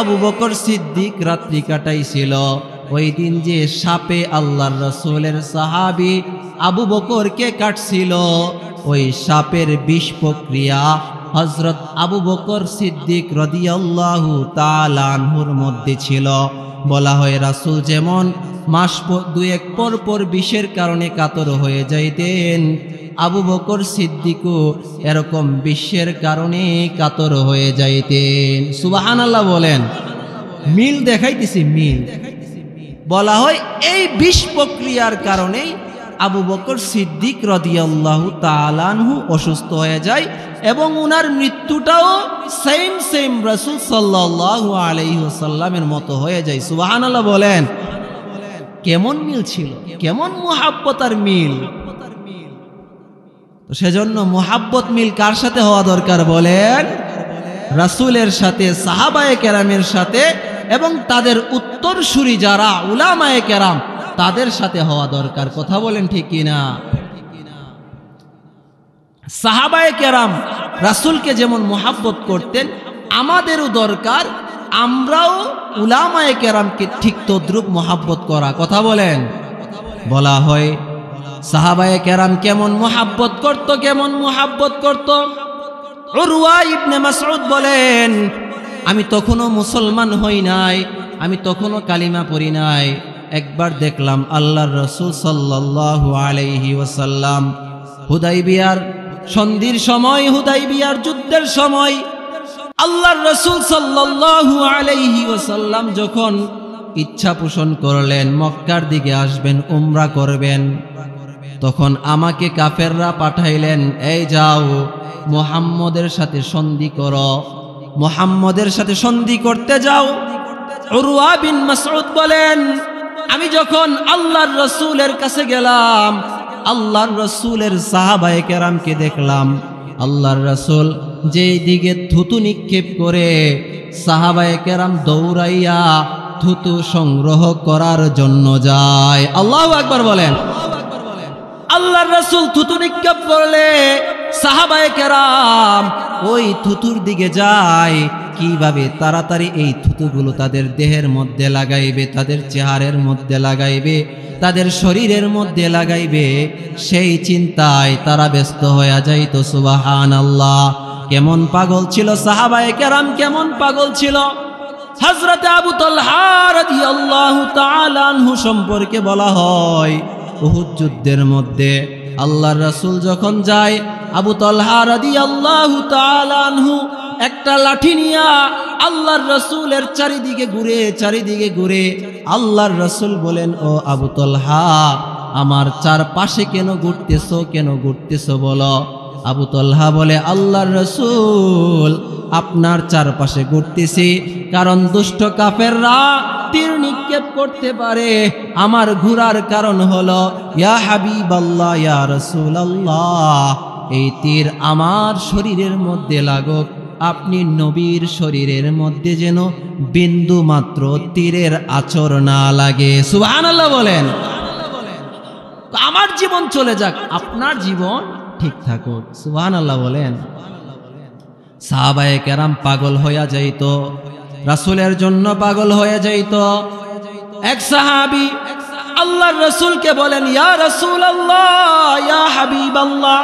আবু বকর সিদ্দিক রাত্রি কাটাইছিল। ওই দিন যে সাপে আল্লাহর রাসূলের সাহাবী আবু বকরকে কাটছিল, ওই সাপের বিষ প্রক্রিয়া হযরত আবু বকর সিদ্দিক রাদিয়াল্লাহু তাআলা আনহুর মধ্যে ছিল। বলা হয় রাসূল যেমন মাস দুয়েক পর পর বিষের কারণে কাতর হয়ে যাইতেন, আবু বকর সিদ্দিকও এরকম বিষের কারণে কাতর হয়ে যাইতেন। সুবহানাল্লাহ বলেন। মিল দেখাইতেছি, মিল। বলা হয় এই বিষ প্রক্রিয়ার কারণেই আবু বকর সিদ্দিক রাদিয়াল্লাহু তাআলা আনহু অসুস্থ হয়ে যায় এবং উনার মৃত্যুটাও সেম রাসূল সাল্লাল্লাহু আলাইহি ওয়াসাল্লামের মতো হয়ে যায়। সুবহানাল্লাহ বলেন। কেমন মিল ছিল, কেমন মুহাব্বত আর মিল। তো সেজন্য মুহাব্বত মিল কার সাথে হওয়া দরকার বলেন? রাসূলের সাথে, সাহাবায়ে কেরামের সাথে এবং তাদের উত্তরসূরি যারা উলামায়ে কেরাম তাদের সাথে হওয়া দরকার। কথা বলেন ঠিক কিনা? সাহাবায়ে কেরাম রাসূলকে যেমন মুহাব্বত করতেন, আমাদেরও দরকার আমরাও উলামায়ে কেরামকে ঠিক তদ্রুপ মুহাব্বত করা। কথা বলেন। বলা হয় সাহাবায়ে কেরাম কেমন মুহাব্বত করত, কেমন মুহাব্বত করত। উরওয়া ইবনে মাসউদ বলেন, আমি তখনও মুসলমান হই নাই, আমি তখনও কালিমা পড়ি নাই। একবার দেখলাম আল্লাহর রাসূল সাল্লাল্লাহু আলাইহি ওয়াসাল্লাম হুদাইবিয়ার সন্ধির সময়, হুদাইবিয়ার যুদ্ধের সময় আল্লাহর রাসূল সাল্লাল্লাহু আলাইহি ওয়াসাল্লাম যখন ইচ্ছা পোষণ করলেন মক্কার দিকে আসবেন, উমরা করবেন, তখন আমাকে কাফেররা পাঠাইলেন, এই যাও মুহাম্মদের সাথে সন্ধি করো, মুহাম্মদের সাথে সন্ধি করতে যাও। উরওয়া বিন মাসউদ বলেন, আমি যখন আল্লাহর রাসূলের কাছে গেলাম, আল্লাহর রাসূলের সাহাবায়ে কেরামকে দেখলাম, আল্লাহর রাসূল যেই দিকে থুতু নিক্ষেপ করে সাহাবায়ে কেরাম দৌড়াইয়া থুতু সংগ্রহ করার জন্য যায়। আল্লাহু আকবার বলেন। আল্লাহর রাসূল থুতু নিক্ষেপ করলে সাহাবায়ে কেরাম ওই থুতুর দিকে যায়। কিভাবে তাড়াতাড়ি এই থুতুগুলো তাদের দেহের মধ্যে লাগাইবে, তাদের চেহারের মধ্যে লাগাইবে, তাদের শরীরের মধ্যে লাগাইবে, সেই চিন্তায় তারা ব্যস্ত হয়ে যাইত। সুবহানাল্লাহ। কেমন পাগল ছিল সাহাবায়ে কেরাম, কেমন পাগল ছিল। হযরতে আবু তালহা রাদিয়াল্লাহু তাআলা আনহু সম্পর্কে বলা হয়, উহুদ যুদ্ধের মধ্যে আল্লাহর রাসূল যখন যায়, আবু তালহা রাদিয়াল্লাহু তাআলা আনহু একটা লাঠি নিয়া আল্লাহর রাসূলের চারিদিকে ঘুরে আল্লাহর রাসূল বলেন, ও আবু তালহা, আমার চারপাশে কেন ঘুরতেছো বলো। আবু তালহা বলে, আল্লাহর রাসূল, আপনার চারপাশে ঘুরতেছি কারণ দুষ্ট কাফেররা তীর নিক্ষেপ করতে পারে। আমার ঘোরার কারণ হলো, ইয়া হাবিবাল্লাহ, ইয়া রাসূলুল্লাহ, এই তীর আমার শরীরের মধ্যে লাগুক, আপনি নবীর শরীরের মধ্যে যেন বিন্দু মাত্র তীরের আঁচড় না লাগে। সুবহানাল্লাহ বলেন। আমার জীবন চলে যাক, আপনার জীবন ঠিক থাকুক। সুবহানাল্লাহ বলেন। সাহাবায়ে কেরাম পাগল হইয়া যাইত, রাসূলের জন্য পাগল হয়ে যাইত। এক সাহাবী আল্লাহর রাসূলকে বলেন, ইয়া রাসূলুল্লাহ, ইয়া হাবিবাল্লাহ,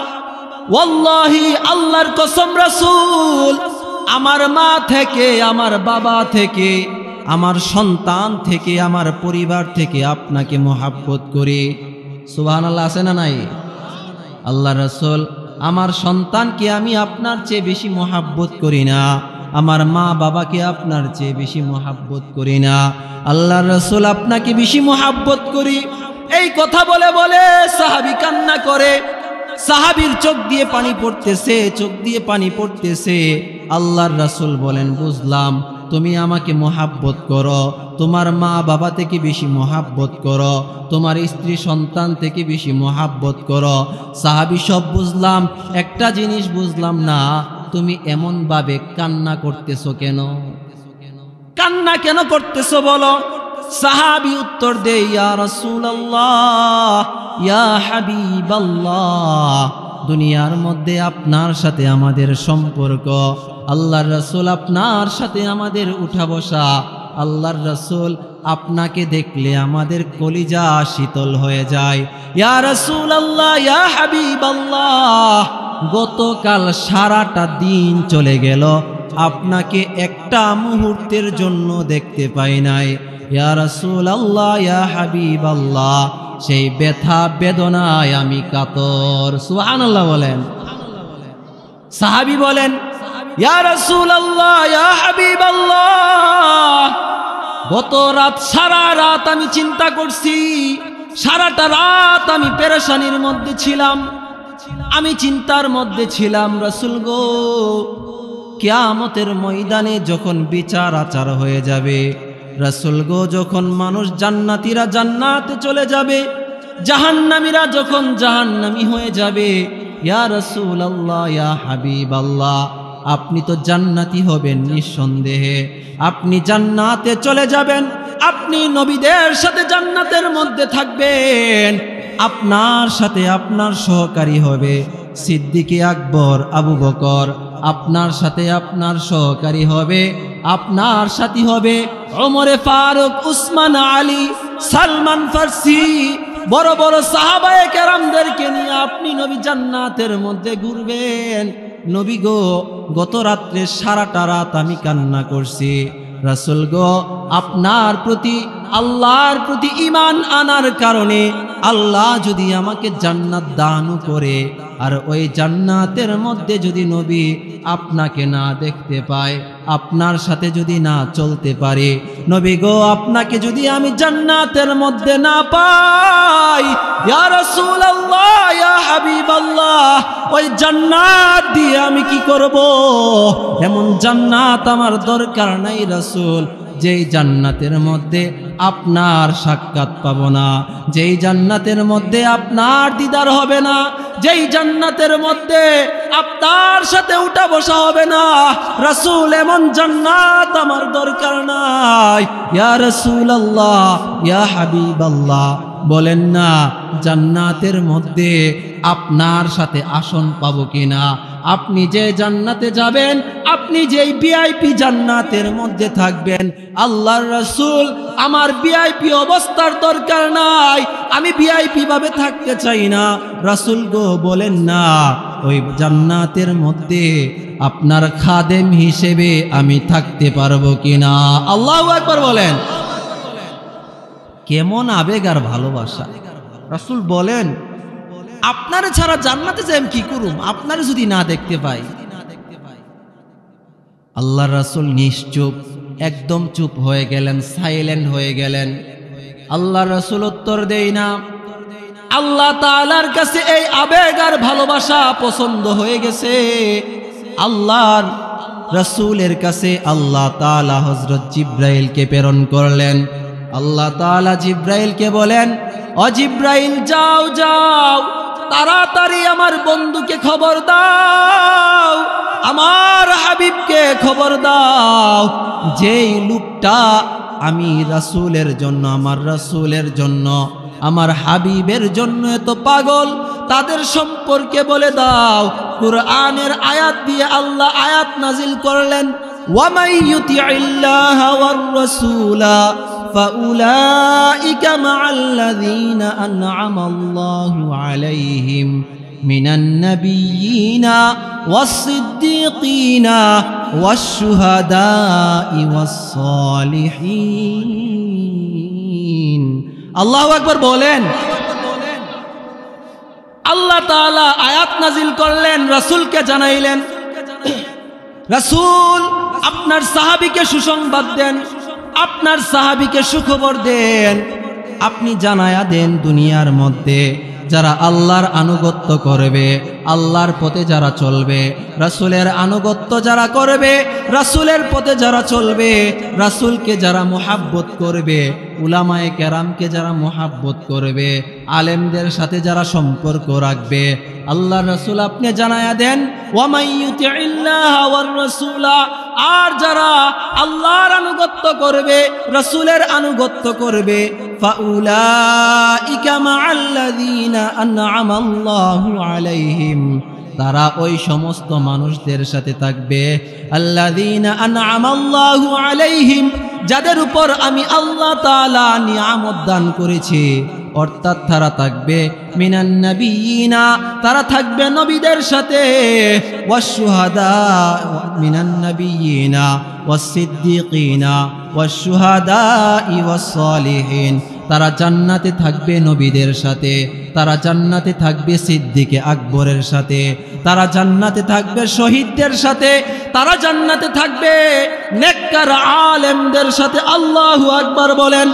ওয়াল্লাহি, আল্লাহর কসম রাসূল, আমার মা থেকে, আমার বাবা থেকে, আমার সন্তান থেকে, আমার পরিবার থেকে আপনাকে মুহাব্বত করি। সুবহানাল্লাহ আছে না নাই? আল্লাহর রাসূল, আমার সন্তানকে আমি আপনার চেয়ে বেশি মুহাব্বত করি না, আমার মা বাবাকে আপনার চেয়ে বেশি মুহাব্বত করি না, আল্লাহর রাসূল আপনাকে বেশি মুহাব্বত করি। এই কথা বলে বলে সাহাবী কান্না করে। সাহাবীর চোখ দিয়ে পানি পড়তেছে। আল্লাহর রাসূল বলেন, বুঝলাম তুমি আমাকে মুহাব্বত করো, তোমার মা বাবা থেকে বেশি মুহাব্বত করো, তোমার স্ত্রী সন্তান থেকে বেশি মুহাব্বত করো। সাহাবী সব বুঝলাম, একটা জিনিস বুঝলাম না, তুমি এমন ভাবে কান্না করতেছো কেন? কান্না কেন করতেছো বলো? সাহাবী উত্তর দেয়, ইয়া রাসূলুল্লাহ, ইয়া হাবিবাল্লাহ, দুনিয়ার মধ্যে আপনার সাথে আমাদের সম্পর্ক, আল্লাহর রাসূল আপনার সাথে আমাদের উঠা বসা, আল্লাহর রাসূল আপনাকে দেখলে আমাদের কলিজা শীতল হয়ে যায়। ইয়া রাসূলুল্লাহ, ইয়া হাবিবাল্লাহ, গতকাল সারাটা দিন চলে গেল, আপনাকে একটা মুহূর্তের জন্য দেখতে পাই নাই। ইয়া রাসূলুল্লাহ, ইয়া হাবিবাল্লাহ, সেই ব্যথা বেদনায় আমি কাতর। সুবহানাল্লাহ বলেন। সাহাবী বলেন, ইয়া রাসূলুল্লাহ, ইয়া হাবিবাল্লাহ, গত রাত সারা রাত আমি চিন্তা করছি, সারাটা রাত আমি পেরেশানির মধ্যে ছিলাম, আমি চিন্তার মধ্যে ছিলাম। রাসূল গো, কিয়ামতের ময়দানে যখন বিচার আচার হয়ে যাবে, রাসূল গো, যখন মানুষ জান্নাতীরা জান্নাতে চলে যাবে, জাহান্নামীরা যখন জাহান্নামী হয়ে যাবে, ইয়া রাসূলুল্লাহ, ইয়া হাবিবাল্লাহ, আপনি তো জান্নাতি হবেন নিঃসন্দেহে, আপনি জান্নাতে চলে যাবেন, আপনি নবীদের সাথে জান্নাতের মধ্যে থাকবেন, আপনার সাথে আপনার সহকারী হবে সিদ্দিক আকবর আবু বকর, আপনার সাথে আপনার সহকারী হবে, আপনার সাথী হবে ওমরে ফারুক, উসমান, আলী, সালমান ফারসি, বড় বড় সাহাবায়ে কেরামদেরকে নিয়ে আপনি নবী জান্নাতের মধ্যে ঘুরবেন। নবী গো, গত রাত্রে সারাটা রাত আমি কান্না করছি। রাসূল গো, আপনার প্রতি, আল্লাহর প্রতি ঈমান আনার কারণে আল্লাহ যদি আমাকে জান্নাত দান করে, আর ওই জান্নাতের মধ্যে যদি নবী আপনাকে না দেখতে পায়, আপনার সাথে যদি না চলতে পারে, নবী গো, আপনাকে যদি আমি জান্নাতের মধ্যে না পাই, ইয়া রাসূলুল্লাহ, ইয়া হাবিবাল্লাহ, ওই জান্নাত দিয়ে আমি কি করব? এমন জান্নাত আমার দরকার নাই রাসূল, যেই জান্নাতের মধ্যে আপনার সাক্ষাৎ পাবো না, যেই জান্নাতের মধ্যে আপনার দিদার হবে না, যেই জান্নাতের মধ্যে আপনার সাথে উঠা বসা হবে না। রাসূল, এমন জান্নাত আমার দরকার নাই। ইয়া রাসূলুল্লাহ, ইয়া হাবিবাল্লাহ, বলেন না জান্নাতের মধ্যে আপনার সাথে আসন পাবো কিনা? আপনি যে জান্নাতে যাবেন, আপনি যেই ভিআইপি জান্নাতের মধ্যে থাকবেন, আল্লাহর রাসূল, আমার ভিআইপি অবস্থার দরকার নাই, আমি ভিআইপি ভাবে থাকতে চাই না। রাসূল গো, বলেন না ওই জান্নাতের মধ্যে আপনার খাদেম হিসেবে আমি থাকতে পারবো কিনা? আল্লাহু আকবার বলেন। কেমন আবেগ আর ভালোবাসা! রাসূল বলেন, আপনারে ছাড়া জান্নাতে যাই কি করুম, আপনারে যদি না দেখতে পাই। আল্লাহর রাসূল নিশ্চুপ, একদম চুপ হয়ে গেলেন, সাইলেন্ট হয়ে গেলেন। আল্লাহর রাসূল উত্তর দেই না। আল্লাহ তাআলার কাছে এই আবেগ আর ভালোবাসা পছন্দ হয়ে গেছে। আল্লাহর রাসূলের কাছে আল্লাহ তাআলা হযরত জিবরাইলকে প্রেরণ করলেন। আল্লাহ তাআলা জিবরাইলকে বলেন, ও জিবরাইল, যাও যাও, তাড়াতাড়ি আমার বন্ধুকে খবর দাও, আমার হাবিবকে খবর দাও, যেই লোকটা আমি রাসূলের জন্য, আমার রাসূলের জন্য, আমার হাবিবের জন্য এত পাগল, তাদের সম্পর্কে বলে দাও। কুরআনের আয়াত দিয়ে আল্লাহ আয়াত নাজিল করলেন, ওয়ামাই ইউতিইল্লাহা ওয়ার রাসূলা ফাউলাইকা মাআল্লাযীনা আন'আমাল্লাহু আলাইহিম মিনান নাবিয়্যিনা ওয়াস-সিদ্দীকিনা ওয়াশ-শুহাদা'i ওয়াস-সালিহিন। আল্লাহু আকবার বলেন। আল্লাহ তাআলা আয়াত নাজিল করলেন, রাসূলকে জানাইলেন, রাসূল আপনার সাহাবীকে সুসংবাদ দেন, আপনার সাহাবীকে সুখবর দেন, আপনি জানায়া দেন দুনিয়ার মধ্যে যারা আল্লাহর আনুগত্য করবে, আল্লাহর পথে যারা চলবে, রাসূলের আনুগত্য যারা করবে, রাসূলের পথে যারা চলবে, রাসূলকে যারা মুহাব্বত করবে, উলামায়ে কেরামকে যারা মুহাব্বত করবে, আলেমদের সাথে যারা সম্পর্ক রাখবে, আল্লাহর রাসূল আপনি জানায়া দেন, ওয়ামাই ইউতিইল্লাহা ওয়ার রাসূলা, আর যারা আল্লাহর আনুগত্য করবে, রাসূলের আনুগত্য করবে, ফাউলাইকা মাআল্লাযীনা আন'আমাল্লাহু আলাইহিম, তারা ওই সমস্ত মানুষদের সাথে থাকবে, আল্লাযীনা আন'আমাল্লাহু আলাইহিম, যাদের উপর আমি আল্লাহ তাআলা নিয়ামত দান করেছি, অর্থাৎ তারা থাকবে মিনান নাবিয়িনা, তারা থাকবে নবীদের সাথে, ওয়াশ-শুহাদা, মিনান নাবিয়িনা ওয়াস-সিদ্দীকিনা ওয়াশ-শুহাদা'i ওয়াস-সালিহিন, তারা জান্নাতে থাকবে নবীদের সাথে, তারা জান্নাতে থাকবে সিদ্দিকে আকবরের সাথে, তারা জান্নাতে থাকবে শহীদদের সাথে, তারা জান্নাতে থাকবে নেককার আলেমদের সাথে। আল্লাহু আকবার বলেন।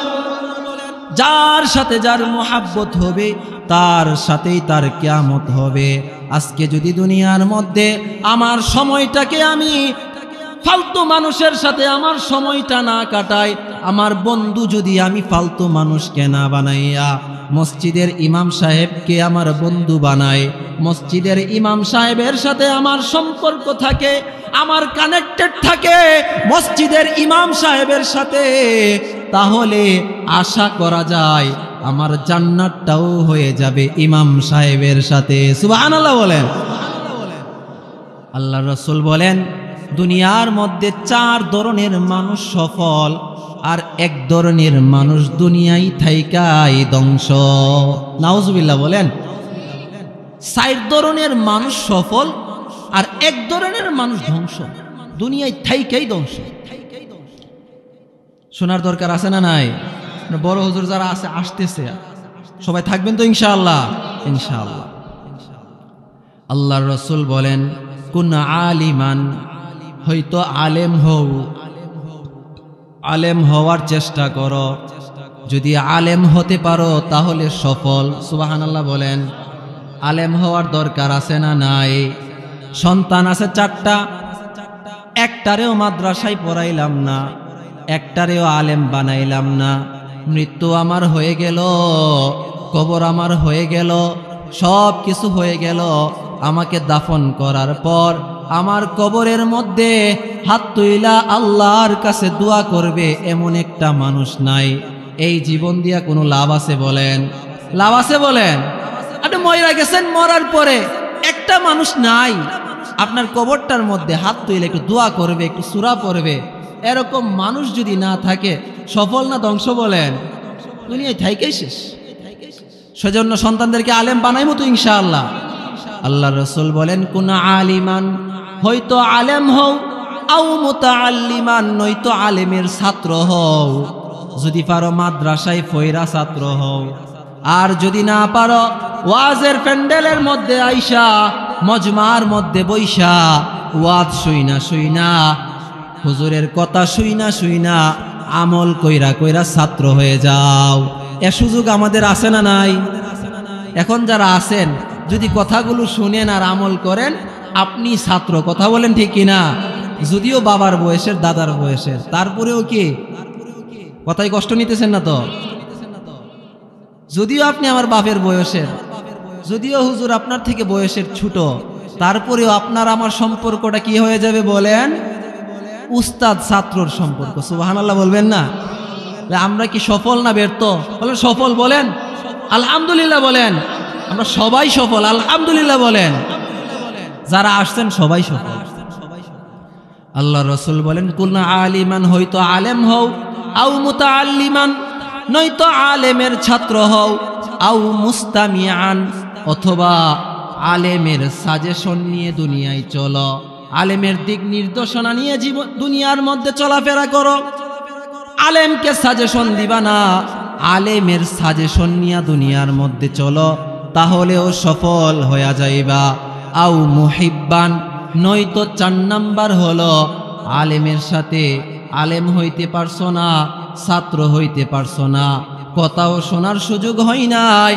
যার সাথে যার মোহাব্বত হবে তার সাথেই তার কিয়ামত হবে। আজকে যদি দুনিয়ার মধ্যে আমার সময়টাকে আমি ফালতু মানুষের সাথে আমার সময়টা না কাটাই, আমার বন্ধু যদি আমি ফালতু মানুষকে না বানাইয়া মসজিদের ইমাম সাহেবকে আমার বন্ধু বানাই, মসজিদের ইমাম সাহেবের সাথে আমার সম্পর্ক থাকে, আমার কানেক্টেড থাকে মসজিদের ইমাম সাহেবের সাথে, তাহলে আশা করা যায় আমার জান্নাতটাও হয়ে যাবে ইমাম সাহেবের সাথে। সুবহানাল্লাহ বলেন। আল্লাহ রাসূল বলেন দুনিয়ার মধ্যে 4 ধরনের মানুষ সফল, আর 1 ধরনের মানুষ দুনিয়ায় থাইকাই ধ্বংস। নাউজুবিল্লাহ বলেন। 4 ধরনের মানুষ সফল আর 1 ধরনের মানুষ ধ্বংস, দুনিয়ায় থাইকাই ধ্বংস। শোনার দরকার আছে না নাই? বড় হুজুর যারা আছে আসতেছে, সবাই থাকবেন তো ইনশাআল্লাহ? ইনশাআল্লাহ। আল্লাহর রাসূল বলেন কুন আলিমান, হয়তো আলেম হও, আলেম হওয়ার চেষ্টা করো, যদি আলেম হতে পারো তাহলে সফল। সুবহানাল্লাহ বলেন। আলেম হওয়ার দরকার আছে না নাই? সন্তান আছে 4টা, একটারেও মাদ্রাসায় পড়াইলাম না, একটারেও আলেম বানাইলাম না, মৃত্যু আমার হয়ে গেল, কবর আমার হয়ে গেল, সব কিছু হয়ে গেল, আমাকে দাফন করার পর আমার কবরের মধ্যে হাত তুইলা আল্লাহর কাছে দোয়া করবে এমন একটা মানুষ নাই। এই জীবন দিয়া কোনো লাভ আছে বলেন? লাভ আছে বলেন? আপনি মরে গেছেন, মরার পরে একটা মানুষ নাই আপনার কবরটার মধ্যে হাত তুইলে একটু দোয়া করবে, একটু সূরা পড়বে, এরকম মানুষ যদি না থাকে সফল না ধ্বংস বলেন? দুনিয়ায় থাইকেই শেষ। সেজন্য সন্তানদেরকে আলেম বানাইমু তো ইনশাআল্লাহ। আল্লাহ রাসূল বলেন কুন আলিমান, হয়তো আলেম হও, আও মুতাআল্লিমান, নয়তো আলেমের ছাত্র হও, যদি পারো মাদ্রাসায় ফয়রা ছাত্র হও, আর যদি না পারো ওয়াজের প্যান্ডেলের মধ্যে আইসা মজমার মধ্যে বইসা ওয়াজ শুইনা শুইনা হুজুরের কথা শুইনা শুইনা আমল কইরা কইরা ছাত্র হয়ে যাও। এ সুযোগ আমাদের আছে না নাই? এখন যারা আছেন যদি কথাগুলো শুনেন আর আমল করেন, আপনি ছাত্র। কথা বলেন ঠিক কিনা? যদিও বাবার বয়সের, দাদার বয়সের, তারপরেও কি কথায় কষ্ট নিতেছেন না তো? যদিও আপনি আমার বাপের বয়সের, যদিও হুজুর আপনার থেকে বয়সের ছোট, তারপরেও আপনার আমার সম্পর্কটা কি হয়ে যাবে বলেন? উস্তাদ ছাত্রর সম্পর্ক। সুবহানাল্লাহ বলবেন না? আমরা কি সফল না ব্যর্থ? বলেন সফল বলেন, আলহামদুলিল্লাহ বলেন। আমরা সবাই সফল, আলহামদুলিল্লাহ বলেন। যারা আসছেন সবাই সফল। আল্লাহ রাসূল বলেন কুন আলিমান, হয়তো আলেম হও, আও মুতাআল্লিমান, নয়তো আলেমের ছাত্র হও, আও মুস্তামিআন, অথবা আলেমের সাজেশন নিয়ে দুনিয়ায় চলো, আলেমের দিক নির্দেশনা নিয়ে দুনিয়ার মধ্যে চলাফেরা করো। আলেমকে সাজেশন দিবা না, আলেমের সাজেশন নিয়ে দুনিয়ার মধ্যে চলো, তাহলেও সফল হয়ে যাইবা। আও মুহিব্বান, নয়তো 4 নাম্বার হলো আলেমের সাথে আলেম হইতে পারছো না, ছাত্র হইতে পারছো না, কথাও শোনার সুযোগ হয় নাই,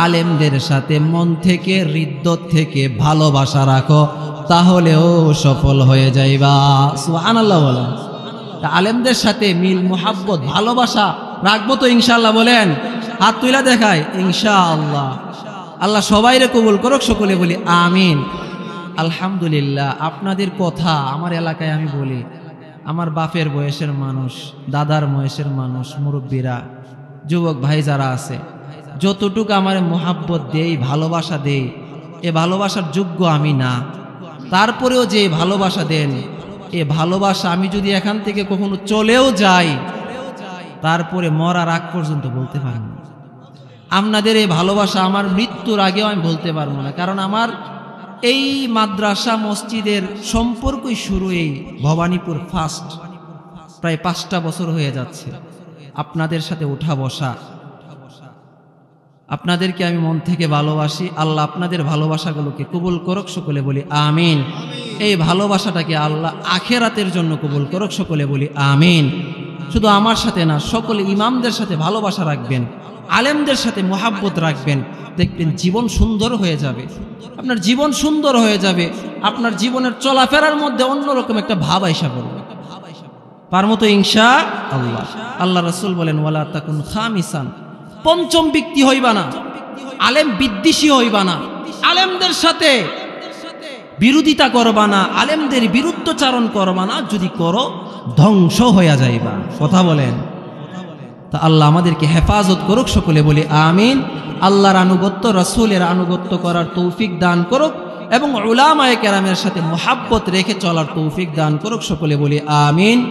আলেমদের সাথে মন থেকে হৃদয় থেকে ভালোবাসা রাখো, তাহলেও সফল হয়ে যাইবা। সুবহানাল্লাহ বলেন। আলেমদের সাথে মিল মুহাব্বত ভালোবাসা রাখবো তো ইনশাআল্লাহ বলেন? হাত তুইলা দেখায় ইনশাআল্লাহ। আল্লাহ সবাইরে কবুল করুক, সকলে বলি আমিন। আলহামদুলিল্লাহ। আপনাদের কথা আমার এলাকায় আমি বলি, আমার বাপের বয়সের মানুষ, দাদার বয়সের মানুষ, মুরব্বীরা, যুবক ভাই যারা আছে, যতটুকু আমার মুহাব্বত দেই, ভালোবাসা দেই, এ ভালোবাসার যোগ্য আমি না। তারপরেও যে ভালোবাসা দেন, এ ভালোবাসা আমি যদি এখান থেকে কখনো চলেও যাই, তারপরে মরার আগ পর্যন্ত বলতে পারবো না। আপনাদের এই ভালোবাসা আমার মৃত্যুর আগেও আমি বলতে পারবো না, কারণ আমার এই মাদ্রাসা মসজিদের সম্পর্কই শুরু এই ভবানীপুর ফার্স্ট, প্রায় 5টা বছর হয়ে যাচ্ছে আপনাদের সাথে উঠা বসা। আপনাদেরকে আমি মন থেকে ভালোবাসি। আল্লাহ আপনাদের ভালোবাসাগুলোকে কবুল করুক, সকলে বলি আমিন। এই ভালোবাসাটাকে আল্লাহ আখেরাতের জন্য কবুল করুক, সকলে বলি আমিন। শুধু আমার সাথে না, সকল ইমামদের সাথে ভালোবাসা রাখবেন, আলেমদের সাথে মোহাব্বত রাখবেন, দেখবেন জীবন সুন্দর হয়ে যাবে। আপনার জীবন সুন্দর হয়ে যাবে, আপনার জীবনের চলাফেরার মধ্যে অন্যরকম একটা ভাব আইসা পড়বে। পারমো তো ইনশাআল্লাহ। আল্লাহ রাসূল বলেন, ওয়ালা তাকুন খামিসান, পঞ্চম ব্যক্তি হইবা না, আলেম বিদ্বেষী হইবা না, আলেমদের সাথে বিরোধিতা করবা না, আলেমদের বিরুদ্ধচারণ করবা না, যদি করো ধ্বংস হইয়া যাইবা। কথা বলেন। তা আল্লাহ আমাদেরকে হেফাজত করুক, সকলে বলি আমিন। আল্লাহর আনুগত্য, রাসূলের আনুগত্য করার তৌফিক দান করুক এবং উলামায়ে কেরামের সাথে মুহাব্বত রেখে চলার তৌফিক দান করুক, সকলে বলি আমিন।